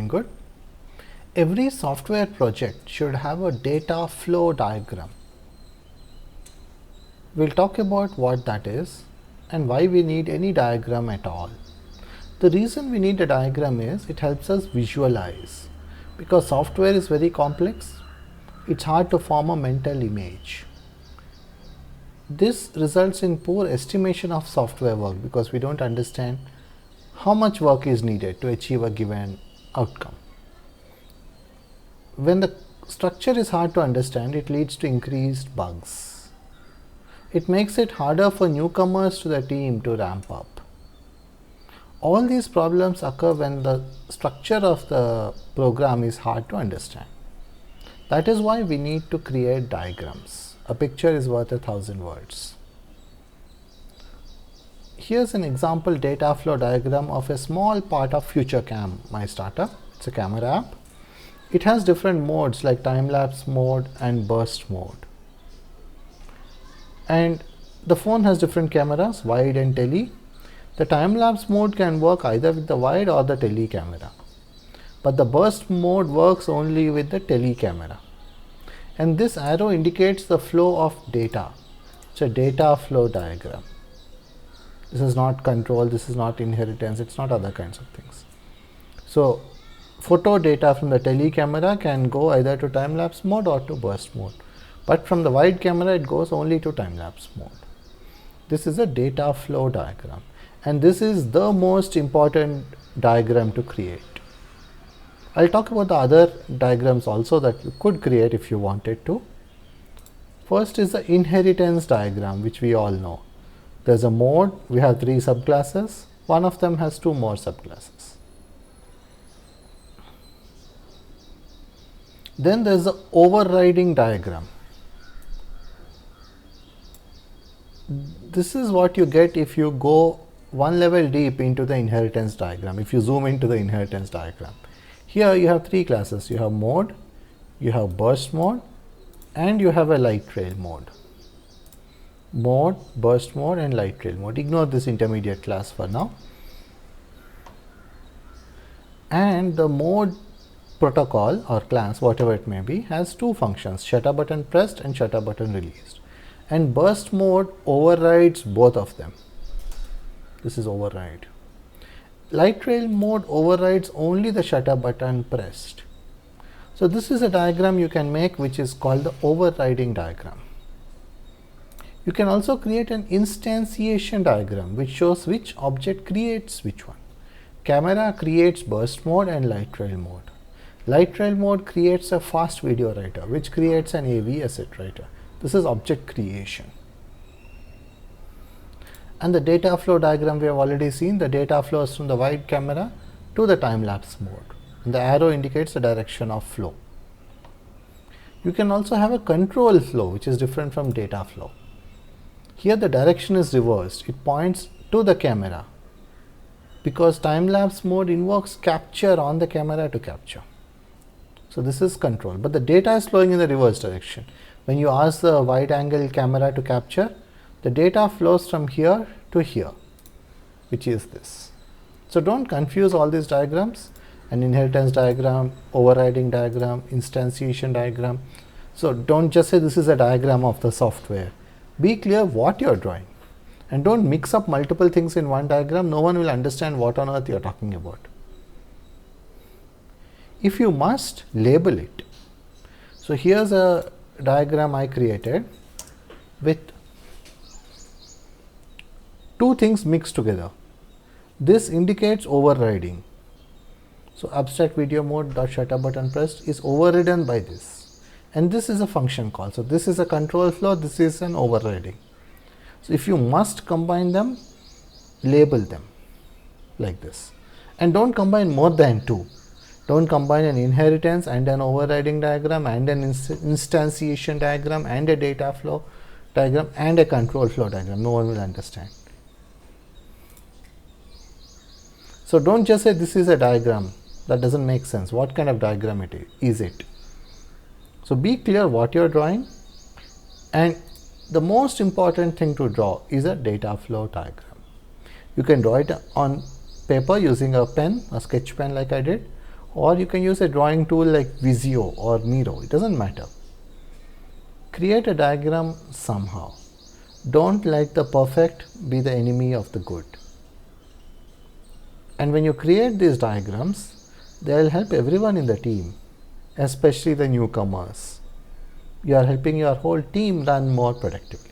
Good. Every software project should have a data flow diagram. We'll talk about what that is and why we need any diagram at all. The reason we need a diagram is it helps us visualize. Because software is very complex, it's hard to form a mental image. This results in poor estimation of software work because we don't understand how much work is needed to achieve a given outcome. When the structure is hard to understand, it leads to increased bugs. It makes it harder for newcomers to the team to ramp up. All these problems occur when the structure of the program is hard to understand. That is why we need to create diagrams. A picture is worth 1,000 words. Here's an example data flow diagram of a small part of FutureCam, my startup. It's a camera app. It has different modes like time-lapse mode and burst mode. And the phone has different cameras, wide and tele. The time-lapse mode can work either with the wide or the tele camera. But the burst mode works only with the tele camera. And this arrow indicates the flow of data. It's a data flow diagram. This is not control, this is not inheritance, it's not other kinds of things. So, photo data from the tele camera can go either to time-lapse mode or to burst mode. But from the wide camera, it goes only to time-lapse mode. This is a data flow diagram. And this is the most important diagram to create. I'll talk about the other diagrams also that you could create if you wanted to. First is the inheritance diagram, which we all know. There's a mode, we have 3 subclasses. One of them has 2 more subclasses. Then there's the overriding diagram. This is what you get if you go one level deep into the inheritance diagram, if you zoom into the inheritance diagram. Here you have 3 classes. You have mode, you have burst mode, and you have a light trail mode. Mode, burst mode, and light trail mode. Ignore this intermediate class for now. And the mode protocol or class, whatever it may be, has 2 functions, shutter button pressed and shutter button released. And burst mode overrides both of them. This is override. Light trail mode overrides only the shutter button pressed. So this is a diagram you can make which is called the overriding diagram. You can also create an instantiation diagram which shows which object creates which one. Camera creates burst mode and light trail mode. Light trail mode creates a fast video writer which creates an AV asset writer. This is object creation. And the data flow diagram we have already seen. The data flows from the wide camera to the time-lapse mode. And the arrow indicates the direction of flow. You can also have a control flow which is different from data flow. Here the direction is reversed. It points to the camera because time-lapse mode invokes capture on the camera to capture. So this is control, but the data is flowing in the reverse direction. When you ask the wide angle camera to capture, the data flows from here to here, which is this. So don't confuse all these diagrams, an inheritance diagram, overriding diagram, instantiation diagram. So don't just say this is a diagram of the software. Be clear what you're drawing and don't mix up multiple things in one diagram. No one will understand what on earth you're talking about. If you must, label it. So here's a diagram I created with 2 things mixed together. This indicates overriding. So abstract video mode dot shutter button pressed is overridden by this. And this is a function call. So this is a control flow, this is an overriding. So if you must combine them, label them like this. And don't combine more than 2. Don't combine an inheritance and an overriding diagram and an instantiation diagram and a data flow diagram and a control flow diagram. No one will understand. So don't just say this is a diagram. That doesn't make sense. What kind of diagram is it? So be clear what you're drawing, and the most important thing to draw is a data flow diagram. You can draw it on paper using a pen, a sketch pen like I did, Or you can use a drawing tool like Visio or Miro, it doesn't matter. Create a diagram somehow. Don't let the perfect be the enemy of the good. And when you create these diagrams, they will help everyone in the team, especially the newcomers. You are helping your whole team run more productively.